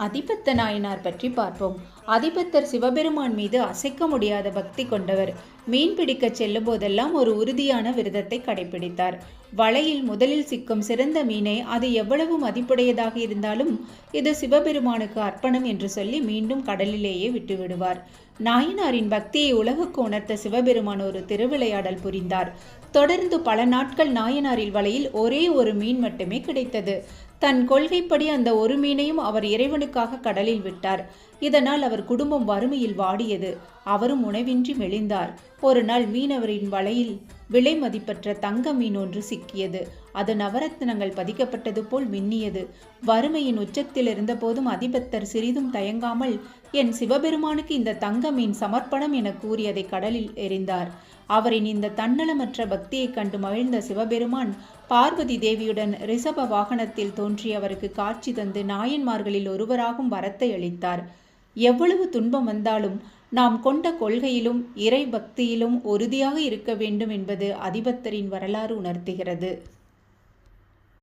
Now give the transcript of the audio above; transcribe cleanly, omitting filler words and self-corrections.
அதிபத்த நாயனார் பற்றி பார்ப்போம். அதிபத்தர் சிவபெருமான் மீது அசைக்க முடியாத பக்தி கொண்டவர். மீன் பிடிக்க செல்லும் போதெல்லாம் ஒரு உறுதியான விரதத்தை கடைபிடித்தார். வலையில் முதலில் சிக்கும் சிறந்த மீனை அது எவ்வளவு மதிப்புடையதாக இருந்தாலும் இது சிவபெருமானுக்கு அர்ப்பணம் என்று சொல்லி மீண்டும் கடலிலேயே விட்டுவிடுவார். நாயனாரின் பக்தியை உலகுக்கு உணர்த்த சிவபெருமான் ஒரு திருவிளையாடல் புரிந்தார். தொடர்ந்து பல நாட்கள் நாயனாரில் வலையில் ஒரே ஒரு மீன் மட்டுமே கிடைத்தது. தன் கொள்கைப்படி அந்த ஒரு மீனையும் அவர் இறைவனுக்காக கடலில் விட்டார். இதனால் அவர் குடும்பம் வறுமையில் வாடியது. அவரும் உணவின்றி மெலிந்தார். ஒரு நாள் மீனவரின் வலையில் விலை மதிப்பற்ற தங்க மீன் ஒன்று சிக்கியது. அது நவரத்னங்கள் பதிக்கப்பட்டது போல் மின்னியது. வறுமையின் உச்சத்தில் இருந்த போதும் அதிபத்தர் சிறிதும் தயங்காமல், என் சிவபெருமானுக்கு இந்த தங்க மீன் சமர்ப்பணம் என கூறி அதை கடலில் எறிந்தார். அவரின் இந்த தன்னலமற்ற பக்தியை கண்டு மகிழ்ந்த சிவபெருமான் பார்வதி தேவியுடன் ரிஷப வாகனத்தில் தோன்றி அவருக்கு காட்சி தந்து நாயன்மார்களில் ஒருவராகும் வரத்தை அளித்தார். எவ்வளவு துன்பம் வந்தாலும் நாம் கொண்ட கொள்கையிலும் இறை பக்தியிலும் உறுதியாக இருக்க வேண்டும் என்பது அதிபத்தரின் வரலாறு உணர்த்துகிறது.